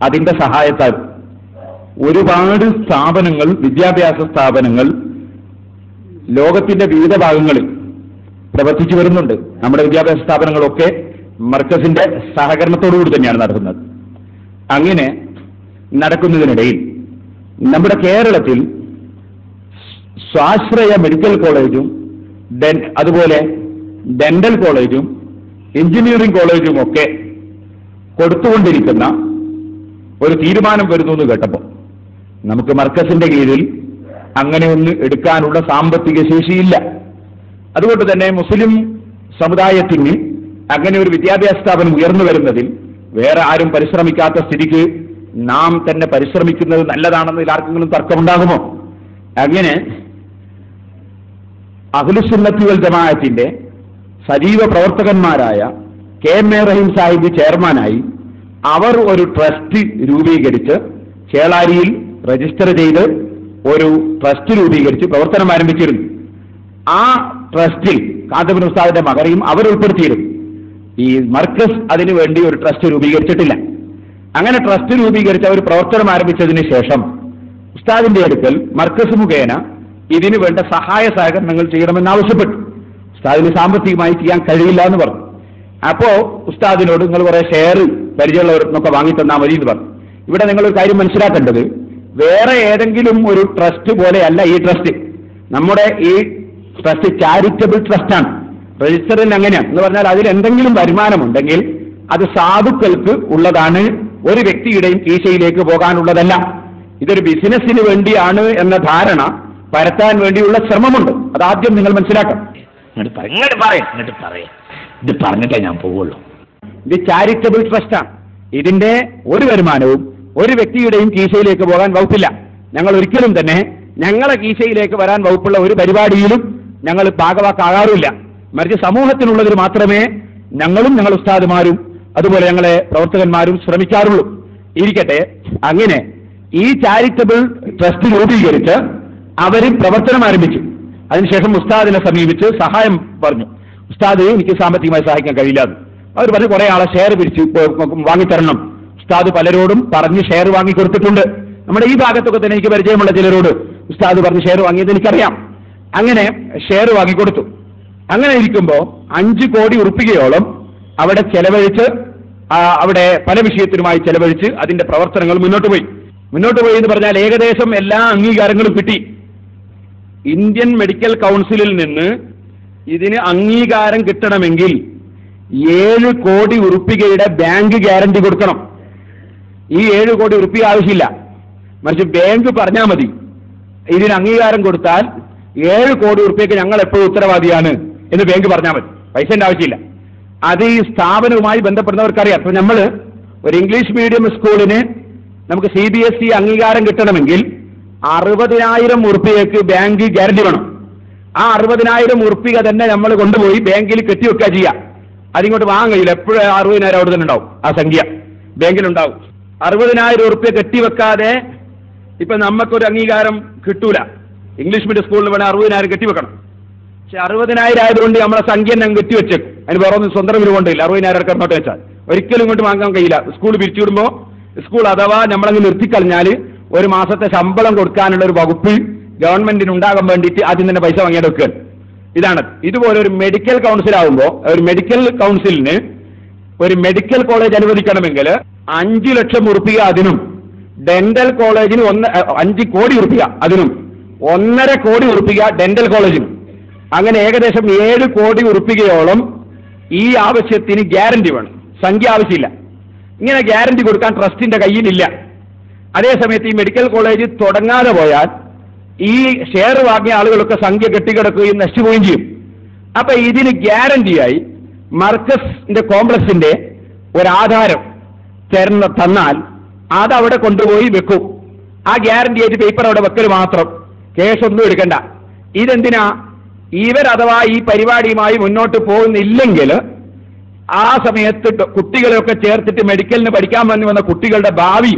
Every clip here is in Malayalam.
അതിന്റെ സഹായത്താൽ ഒരുപാട് സ്ഥാപനങ്ങൾ, വിദ്യാഭ്യാസ സ്ഥാപനങ്ങൾ ലോകത്തിന്റെ വിവിധ ഭാഗങ്ങളിൽ പ്രവർത്തിച്ചു വരുന്നുണ്ട്. നമ്മുടെ വിദ്യാഭ്യാസ സ്ഥാപനങ്ങളൊക്കെ മർക്കസിന്റെ സഹകരണത്തോടുകൂടി തന്നെയാണ് നടക്കുന്നത്. അങ്ങനെ നടക്കുന്നതിനിടയിൽ നമ്മുടെ കേരളത്തിൽ സ്വാശ്രയ മെഡിക്കൽ കോളേജും അതുപോലെ ഡെന്റൽ കോളേജും എഞ്ചിനീയറിംഗ് കോളേജും ഒക്കെ കൊടുത്തുകൊണ്ടിരിക്കുന്ന ഒരു തീരുമാനം വരുന്നു എന്ന് കേട്ടപ്പോൾ നമുക്ക് മർക്കസിന്റെ കീഴിൽ അങ്ങനെ ഒന്ന് എടുക്കാനുള്ള സാമ്പത്തിക ശേഷിയില്ല. അതുകൊണ്ട് തന്നെ മുസ്ലിം സമുദായത്തിന് അങ്ങനെ ഒരു വിദ്യാഭ്യാസ സ്ഥാപനം ഉയർന്നു വരുന്നതിൽ വേറെ ആരും പരിശ്രമിക്കാത്ത സ്ഥിതിക്ക് നാം തന്നെ പരിശ്രമിക്കുന്നത് നല്ലതാണെന്നതിൽ ആർക്കെങ്കിലും തർക്കമുണ്ടാകുമോ? അങ്ങനെ അഹ്ലുസുന്നത്തി വൽ ജമാഅത്തിന്റെ സജീവ പ്രവർത്തകന്മാരായ KM റഹീം സാഹിബ് ചെയർമാനായി അവർ ഒരു ട്രസ്റ്റ് രൂപീകരിച്ച് ചേളാരിയിൽ രജിസ്റ്റർ ചെയ്ത് ഒരു ട്രസ്റ്റ് രൂപീകരിച്ച് പ്രവർത്തനം ആരംഭിച്ചിരുന്നു. ആ ട്രസ്റ്റിൽ കാന്തപുരം ഉസ്താദിന്റെ മകനെയും അവർ ഉൾപ്പെടുത്തിയിരുന്നു. ഈ മർക്കസ് അതിനുവേണ്ടി ഒരു ട്രസ്റ്റ് രൂപീകരിച്ചിട്ടില്ല. അങ്ങനെ ട്രസ്റ്റ് രൂപീകരിച്ച് അവർ പ്രവർത്തനം ആരംഭിച്ചതിന് ശേഷം ഉസ്താദിന്റെ അടുക്കൽ മർക്കസ് മുഖേന ഇതിനു വേണ്ട സഹായ സഹകരണങ്ങൾ ചെയ്യണമെന്ന് ആവശ്യപ്പെട്ടു. ഉസ്താദിന് സാമ്പത്തികമായി ചെയ്യാൻ കഴിയില്ല എന്ന് പറഞ്ഞു. അപ്പോ ഉസ്താദിനോട് നിങ്ങൾ കുറെ ഷെയർ പരിചയമുള്ളവർക്കൊക്കെ വാങ്ങി തന്നാൽ മതി എന്ന് പറഞ്ഞു. ഇവിടെ നിങ്ങളൊരു കാര്യം മനസ്സിലാക്കേണ്ടത്, വേറെ ഏതെങ്കിലും ഒരു ട്രസ്റ്റ് പോലെയല്ല ഈ ട്രസ്റ്റ്. നമ്മുടെ ഈ ട്രസ്റ്റ് ചാരിറ്റബിൾ ട്രസ്റ്റാണ്. രജിസ്റ്ററിൽ അങ്ങനെയാണ് എന്ന് പറഞ്ഞാൽ അതിൽ എന്തെങ്കിലും വരുമാനമുണ്ടെങ്കിൽ അത് സാധുക്കൾക്ക് ഉള്ളതാണ്, ഒരു വ്യക്തിയുടെയും കീശയിലേക്ക് പോകാനുള്ളതല്ല. ഇതൊരു ബിസിനസ്സിന് വേണ്ടിയാണ് എന്ന ധാരണ പരത്താൻ വേണ്ടിയുള്ള ശ്രമമുണ്ട്. അതാദ്യം നിങ്ങൾ മനസ്സിലാക്കണം. ഇത് പറഞ്ഞിട്ടേ ഞാൻ പോവുള്ളൂ. ഇത് ചാരിറ്റബിൾ ട്രസ്റ്റാണ്. ഇതിന്റെ ഒരു വരുമാനവും ഒരു വ്യക്തിയുടെയും കീശയിലേക്ക് പോകാൻ വകുപ്പില്ല. ഞങ്ങൾ ഒരിക്കലും തന്നെ ഞങ്ങളെ കീശയിലേക്ക് വരാൻ വകുപ്പുള്ള ഒരു പരിപാടിയിലും ഞങ്ങൾ ഭാഗവാക്കാകാറില്ല. മറിച്ച് സമൂഹത്തിനുള്ളതിൽ മാത്രമേ ഞങ്ങളും ഞങ്ങൾ ഉസ്താദുമാരും അതുപോലെ ഞങ്ങളെ പ്രവർത്തകന്മാരും ശ്രമിക്കാറുള്ളൂ. ഇരിക്കട്ടെ, അങ്ങനെ ഈ ചാരിറ്റബിൾ ട്രസ്റ്റ് രൂപീകരിച്ച് അവർ പ്രവർത്തനം ആരംഭിച്ചു. അതിനുശേഷം ഉസ്താദിനെ സമീപിച്ച് സഹായം പറഞ്ഞു. ഉസ്താദ്, എനിക്ക് സാമ്പത്തികമായി സഹായിക്കാൻ കഴിയില്ല. അവർ പറഞ്ഞു കുറെ ആളെ ഷെയർ പിരിച്ച് വാങ്ങിത്തരണം. ഉസ്താദ് പലരോടും പറഞ്ഞ് ഷെയർ വാങ്ങി കൊടുത്തിട്ടുണ്ട്. നമ്മുടെ ഈ ഭാഗത്തൊക്കെ തന്നെ എനിക്ക് പരിചയമുള്ള ചിലരോട് ഉസ്താദ് പറഞ്ഞ് ഷെയർ വാങ്ങിയത് എനിക്കറിയാം. അങ്ങനെ ഷെയർ വാങ്ങിക്കൊടുത്തു. അങ്ങനെ ഇരിക്കുമ്പോൾ 5 കോടി ഉറുപ്പികയോളം അവിടെ ചെലവഴിച്ച്, അവിടെ പല വിഷയത്തിനുമായി ചെലവഴിച്ച് അതിന്റെ പ്രവർത്തനങ്ങൾ മുന്നോട്ട് പോയി എന്ന് പറഞ്ഞാൽ ഏകദേശം എല്ലാ അംഗീകാരങ്ങളും കിട്ടി. ഇന്ത്യൻ മെഡിക്കൽ കൗൺസിലിൽ നിന്ന് ഇതിന് അംഗീകാരം കിട്ടണമെങ്കിൽ 7 കോടി ഉറുപ്പികയുടെ ബാങ്ക് ഗ്യാരണ്ടി കൊടുക്കണം. ഈ 7 കോടി ഉറുപ്പിക ആവശ്യമില്ല, മറിച്ച് ബാങ്ക് പറഞ്ഞാൽ മതി. ഇതിന് അംഗീകാരം കൊടുത്താൽ 7 കോടി ഉറുപ്പികയ്ക്ക് ഞങ്ങൾ എപ്പോഴും ഉത്തരവാദിയാണ് എന്ന് ബാങ്ക് പറഞ്ഞാൽ മതി. പൈസന്റെ ആവശ്യമില്ല. അത് ഈ സ്ഥാപനവുമായി ബന്ധപ്പെടുന്നവർക്കറിയാം. അപ്പൊ നമ്മൾ ഒരു ഇംഗ്ലീഷ് മീഡിയം സ്കൂളിന് നമുക്ക് CBSE അംഗീകാരം കിട്ടണമെങ്കിൽ 60,000 ഉറുപ്പികയ്ക്ക് ബാങ്ക് ഗ്യാരണ്ടി വേണം. ആ 60,000 ഉറുപ്പിക തന്നെ നമ്മൾ കൊണ്ടുപോയി ബാങ്കിൽ കെട്ടിവെക്കുക ചെയ്യുക. അതിങ്ങോട്ട് വാങ്ങാൻ കഴിയില്ല. എപ്പോഴും 60,000 അവിടെ തന്നെ ഉണ്ടാവും. ആ സംഖ്യ ബാങ്കിലുണ്ടാവും. 60,000 ഉറുപ്പിക കെട്ടിവെക്കാതെ ഇപ്പൊ നമുക്കൊരു അംഗീകാരം കിട്ടൂല. ഇംഗ്ലീഷ് മീഡിയം സ്കൂളിൽ വേണേൽ 60,000 കെട്ടിവെക്കണം. പക്ഷെ 60,000 ആയതുകൊണ്ട് നമ്മളെ സംഖ്യ ഞങ്ങൾ കെട്ടിവെച്ചേക്കും. അതിന് വേറെ ഒന്നും സ്വന്തം വിലുകൊണ്ടില്ല. 60,000 അങ്ങോട്ട് വെച്ചാൽ ഒരിക്കലും ഇങ്ങോട്ട് വാങ്ങാൻ കഴിയില്ല. സ്കൂൾ പിരിച്ചുവിടുമ്പോൾ സ്കൂൾ അഥവാ നമ്മളങ്ങ് നിർത്തിക്കളഞ്ഞാൽ ഒരു മാസത്തെ ശമ്പളം കൊടുക്കാനുള്ള ഒരു വകുപ്പ് ഗവൺമെന്റിന് ഉണ്ടാകാൻ വേണ്ടിയിട്ട് ആദ്യം തന്നെ പൈസ വാങ്ങിയാൽ വെക്കുകയാണ്. ഇതാണ്. ഇതുപോലെ ഒരു മെഡിക്കൽ കൗൺസിൽ ആകുമ്പോൾ ഒരു മെഡിക്കൽ കൗൺസിലിന് ഒരു മെഡിക്കൽ കോളേജ് അനുവദിക്കണമെങ്കിൽ 5 ലക്ഷം ഉറുപ്പിക അതിനും, ഡെന്റൽ കോളേജിന് 5 കോടി ഉറുപ്പിക അതിനും, 1.5 കോടി ഉറുപ്പിക ഡെന്റൽ കോളേജിനും, അങ്ങനെ ഏകദേശം 7 കോടി ഉറുപ്പികയോളം ഈ ആവശ്യത്തിന് ഗ്യാരണ്ടി വേണം. സംഖ്യ ആവശ്യമില്ല. ഇങ്ങനെ ഗ്യാരണ്ടി കൊടുക്കാൻ ട്രസ്റ്റിന്റെ കയ്യിലില്ല. അതേസമയത്ത് ഈ മെഡിക്കൽ കോളേജ് തുടങ്ങാതെ പോയാൽ ഈ ഷെയർ വാങ്ങിയ ആളുകളൊക്കെ സംഖ്യ കെട്ടിക്കിടക്കുകയും നശിച്ചുപോവുകയും ചെയ്യും. അപ്പൊ ഇതിന് ഗ്യാരണ്ടിയായി മർക്കസിന്റെ കോംപ്ലക്സിന്റെ ഒരാധാരം തന്നാൽ അതവിടെ കൊണ്ടുപോയി വെക്കും. ആ ഗ്യാരണ്ടി ആയിട്ട് പേപ്പർ അവിടെ വെക്കൽ മാത്രം, കേസൊന്നും എടുക്കണ്ട. ഇതെന്തിനാ? അഥവാ ഈ പരിപാടിയുമായി മുന്നോട്ട് പോകുന്നില്ലെങ്കിൽ ആ സമയത്ത് കുട്ടികളെയൊക്കെ ചേർത്തിട്ട് മെഡിക്കലിന് പഠിക്കാൻ വന്ന കുട്ടികളുടെ ഭാവി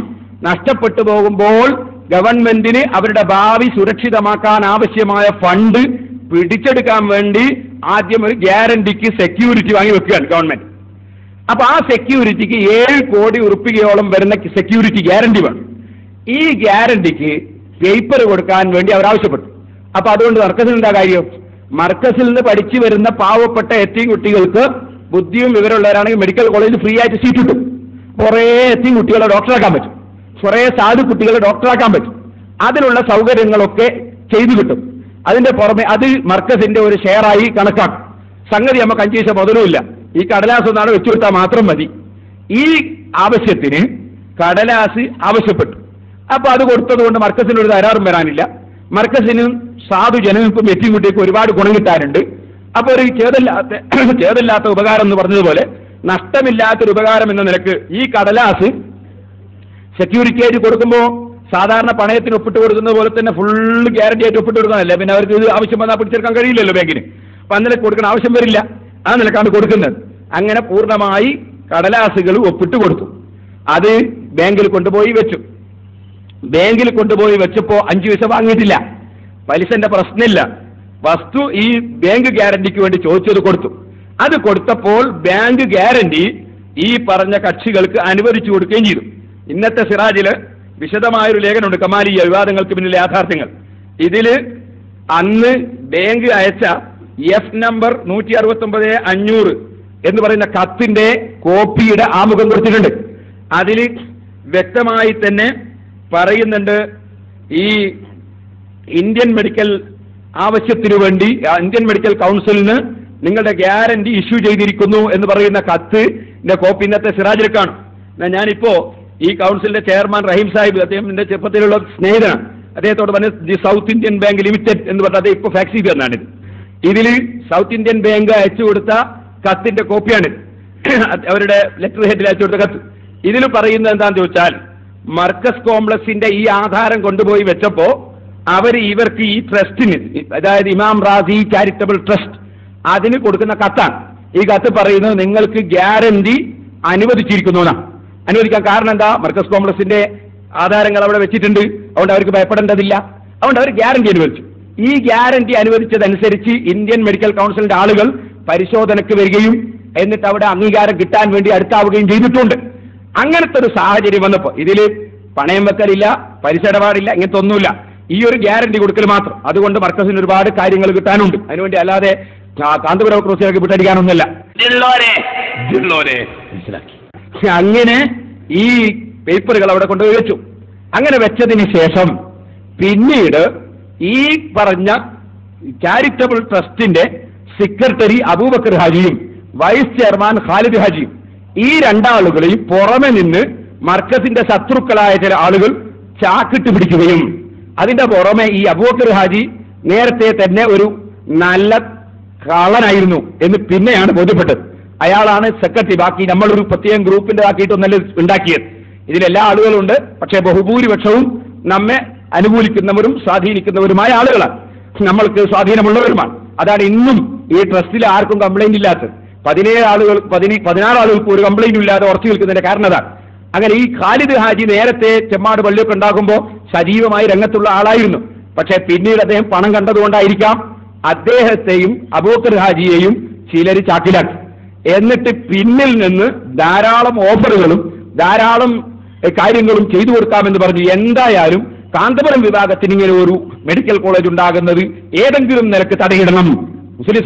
നഷ്ടപ്പെട്ടു പോകുമ്പോൾ ഗവൺമെന്റിന് അവരുടെ ഭാവി സുരക്ഷിതമാക്കാൻ ആവശ്യമായ ഫണ്ട് പിടിച്ചെടുക്കാൻ വേണ്ടി ആദ്യം ഒരു ഗ്യാരണ്ടിക്ക് സെക്യൂരിറ്റി വാങ്ങി വെക്കുകയാണ് ഗവൺമെന്റ്. അപ്പൊ ആ സെക്യൂരിറ്റിക്ക് 7 കോടി ഉറുപ്പികയോളം വരുന്ന സെക്യൂരിറ്റി ഗ്യാരണ്ടി വേണം. ഈ ഗ്യാരണ്ടിക്ക് പേപ്പർ കൊടുക്കാൻ വേണ്ടി അവർ ആവശ്യപ്പെട്ടു. അപ്പൊ അതുകൊണ്ട് മർക്കസിൽ എന്താ കാര്യം? മർക്കസിൽ നിന്ന് പഠിച്ചു വരുന്ന പാവപ്പെട്ട എത്തിയും കുട്ടികൾക്ക് ബുദ്ധിയും വിവരമുള്ളവരാണെങ്കിൽ മെഡിക്കൽ കോളേജിൽ ഫ്രീ ആയിട്ട് സീറ്റ് കിട്ടും. കുറേ എത്തിയും കുട്ടികളെ ഡോക്ടറാക്കാൻ പറ്റും, കുറേ സാധു കുട്ടികളെ ഡോക്ടറാക്കാൻ പറ്റും. അതിനുള്ള സൗകര്യങ്ങളൊക്കെ ചെയ്തു കിട്ടും. അതിന്റെ പുറമെ അത് മർക്കസിന്റെ ഒരു ഷെയറായി കണക്കാക്കും. സംഗതി നമുക്ക് 5 പൈസ മുതലുമില്ല. ഈ കടലാസ് ഒന്നാണ് വെച്ചു കൊടുത്താൽ മാത്രം മതി. ഈ ആവശ്യത്തിന് കടലാസ് ആവശ്യപ്പെട്ടു. അപ്പൊ അത് കൊടുത്തതുകൊണ്ട് മർക്കസിനൊരു തകരാറും വരാനില്ല. മർക്കസിനും സാധു ജനങ്ങൾക്കും എത്തിക്കുട്ടിക്കും ഒരുപാട് ഗുണം കിട്ടാനുണ്ട്. അപ്പൊ ഒരു ചേതല്ലാത്ത ഉപകാരം എന്ന് പറഞ്ഞതുപോലെ നഷ്ടമില്ലാത്തൊരു ഉപകാരം എന്ന നിലക്ക് ഈ കടലാസ് സെക്യൂരിറ്റി ആയിട്ട് കൊടുക്കുമ്പോൾ സാധാരണ പണയത്തിന് ഒപ്പിട്ട് കൊടുക്കുന്നത് പോലെ തന്നെ ഫുള്ള് ഗ്യാരണ്ടി ആയിട്ട് ഒപ്പിട്ട് കൊടുക്കുന്നതല്ലേ. പിന്നെ അവർക്ക് ഇത് ആവശ്യം വന്നാൽ പിടിച്ചെടുക്കാൻ കഴിയില്ലല്ലോ ബാങ്കിന്. അപ്പൊ അന്നേരം കൊടുക്കുന്ന ആവശ്യം വരില്ല. ആ നിലക്കാണ് കൊടുക്കുന്നത്. അങ്ങനെ പൂർണ്ണമായി കടലാസുകൾ ഒപ്പിട്ട് കൊടുത്തു. അത് ബാങ്കിൽ കൊണ്ടുപോയി വെച്ചു. ബാങ്കിൽ കൊണ്ടുപോയി വെച്ചപ്പോ 5 പൈസ വാങ്ങിയിട്ടില്ല. പലിശന്റെ പ്രശ്നമില്ല. വസ്തു ഈ ബാങ്ക് ഗ്യാരണ്ടിക്ക് വേണ്ടി ചോദിച്ചത് കൊടുത്തു. അത് കൊടുത്തപ്പോൾ ബാങ്ക് ഗ്യാരണ്ടി ഈ പറഞ്ഞ കക്ഷികൾക്ക് അനുവദിച്ചു കൊടുക്കുകയും ചെയ്തു. ഇന്നത്തെ സിറാജില് വിശദമായൊരു ലേഖനമുണ്ട്, കമാലിയ വിവാദങ്ങൾക്ക് പിന്നിലെ യാഥാർത്ഥ്യങ്ങൾ. ഇതില് അന്ന് ബാങ്ക് അയച്ച എഫ് നമ്പർ 169/500 എന്ന് പറയുന്ന കത്തിന്റെ കോപ്പിയുടെ ആമുഖം കൊടുത്തിട്ടുണ്ട്. അതിൽ വ്യക്തമായി തന്നെ പറയുന്നുണ്ട്, ഈ ഇന്ത്യൻ മെഡിക്കൽ ആവശ്യത്തിനു വേണ്ടി ഇന്ത്യൻ മെഡിക്കൽ കൗൺസിലിന് നിങ്ങളുടെ ഗ്യാരണ്ടി ഇഷ്യൂ ചെയ്തിരിക്കുന്നു എന്ന് പറയുന്ന കത്തിന്റെ കോപ്പി ഇന്നത്തെ സിറാജിൽ കാണും. ഞാനിപ്പോ ഈ കൗൺസിലിന്റെ ചെയർമാൻ റഹീം സാഹിബ്, അദ്ദേഹം എന്റെ ചെറുപ്പത്തിലുള്ള സ്നേഹിതനാണ്, അദ്ദേഹത്തോട് പറഞ്ഞ the south Indian bank limited എന്ന് പറഞ്ഞാൽ അദ്ദേഹം ഇപ്പോൾ ഫാക്സ് ചെയ്ത് തന്നാണിത്. ഇതിൽ സൗത്ത് ഇന്ത്യൻ ബാങ്ക് അയച്ചു കൊടുത്ത കത്തിന്റെ കോപ്പിയാണിത്. അവരുടെ ലെറ്റർ ഹെഡിൽ അയച്ചു കൊടുത്ത കത്ത്. ഇതിൽ പറയുന്നത് എന്താണെന്ന് ചോദിച്ചാൽ, മർക്കസ് കോംപ്ലക്സിന്റെ ഈ ആധാരം കൊണ്ടുപോയി വെച്ചപ്പോ ഇവർക്ക് ഈ ട്രസ്റ്റിന്, അതായത് ഇമാം റാസി ചാരിറ്റബിൾ ട്രസ്റ്റ്, അതിന് കൊടുക്കുന്ന കത്താണ്. ഈ കത്ത് പറയുന്നത് നിങ്ങൾക്ക് ഗ്യാരണ്ടി അനുവദിച്ചിരിക്കുന്നു എന്നാണ്. അനുവദിക്കാൻ കാരണം എന്താ? മർക്കസ് കോംപ്ലക്സിന്റെ ആധാരങ്ങൾ അവിടെ വെച്ചിട്ടുണ്ട്, അതുകൊണ്ട് അവർക്ക് ഭയപ്പെടേണ്ടതില്ല. അതുകൊണ്ട് അവർ ഗ്യാരണ്ടി അനുവദിച്ചു. ഈ ഗ്യാരണ്ടി അനുവദിച്ചതനുസരിച്ച് ഇന്ത്യൻ മെഡിക്കൽ കൗൺസിലിന്റെ ആളുകൾ പരിശോധനയ്ക്ക് വരികയും എന്നിട്ട് അവിടെ അംഗീകാരം കിട്ടാൻ വേണ്ടി അടുത്താവുകയും ചെയ്തിട്ടുണ്ട്. അങ്ങനത്തെ ഒരു സാഹചര്യം വന്നപ്പോൾ ഇതിൽ പണയം വെക്കലില്ല, പലിശ ഇടപാടില്ല, ഇങ്ങനത്തെ ഒന്നുമില്ല. ഈ ഒരു ഗ്യാരണ്ടി കൊടുക്കൽ മാത്രം. അതുകൊണ്ട് മർക്കസിന് ഒരുപാട് കാര്യങ്ങൾ കിട്ടാനുണ്ട്. അതിനുവേണ്ടി അല്ലാതെ കാന്തപുരം ക്രോസിലേക്ക് വിട്ടടിക്കാനൊന്നുമല്ല. അങ്ങനെ ഈ പേപ്പറുകൾ അവിടെ കൊണ്ടുപോയി വെച്ചു. അങ്ങനെ വെച്ചതിന് ശേഷം പിന്നീട് ഈ പറഞ്ഞ ചാരിറ്റബിൾ ട്രസ്റ്റിന്റെ സെക്രട്ടറി അബൂബക്കർ ഹാജിയും വൈസ് ചെയർമാൻ ഖാലിദ് ഹാജിയും ഈ രണ്ടാളുകളെയും പുറമെ നിന്ന് മർക്കസിന്റെ ശത്രുക്കളായ ചില ആളുകൾ ചാക്കിട്ട് പിടിക്കുകയും, അതിന്റെ പുറമെ ഈ അബൂബക്കർ ഹാജി നേരത്തെ തന്നെ ഒരു നല്ല കള്ളനായിരുന്നു എന്ന് പിന്നെയാണ് ബോധ്യപ്പെട്ടത്. അയാളാണ് സെക്രട്ടറി. ബാക്കി നമ്മളൊരു പ്രത്യേകം ഗ്രൂപ്പിന്റെ ആക്കിയിട്ടൊന്നല്ല ഉണ്ടാക്കിയത്. ഇതിലെല്ലാ ആളുകളും ഉണ്ട്. പക്ഷേ ബഹുഭൂരിപക്ഷവും നമ്മെ അനുകൂലിക്കുന്നവരും സ്വാധീനിക്കുന്നവരുമായ ആളുകളാണ്. നമ്മൾക്ക് സ്വാധീനമുള്ളവരുമാണ്. അതാണ് ഇന്നും ഈ ട്രസ്റ്റിൽ ആർക്കും കംപ്ലൈന്റ് ഇല്ലാത്തത്. 16 ആളുകൾക്ക് ഒരു കംപ്ലൈന്റും ഇല്ലാതെ ഉറച്ചു നിൽക്കുന്നതിന്റെ കാരണം അതാണ്. അങ്ങനെ ഈ ഖാലിദ് ഹാജി നേരത്തെ ചെമ്മാട് പള്ളിയൊക്കെ ഉണ്ടാകുമ്പോൾ സജീവമായി രംഗത്തുള്ള ആളായിരുന്നു. പക്ഷേ പിന്നീട് അദ്ദേഹം പണം കണ്ടതുകൊണ്ടായിരിക്കാം അദ്ദേഹത്തെയും അബൂബക്കർ ഹാജിയെയും ചിലർ ചാക്കിലാക്കി. എന്നിട്ട് പിന്നിൽ നിന്ന് ധാരാളം ഓഫറുകളും ധാരാളം കാര്യങ്ങളും ചെയ്തു കൊടുക്കാമെന്ന് പറഞ്ഞു. എന്തായാലും കാന്തപുരം വിഭാഗത്തിന് ഇങ്ങനെ ഒരു മെഡിക്കൽ കോളേജ് ഉണ്ടാകുന്നത് ഏതെങ്കിലും നിലക്ക് തടയിടണം. മുസ്ലിം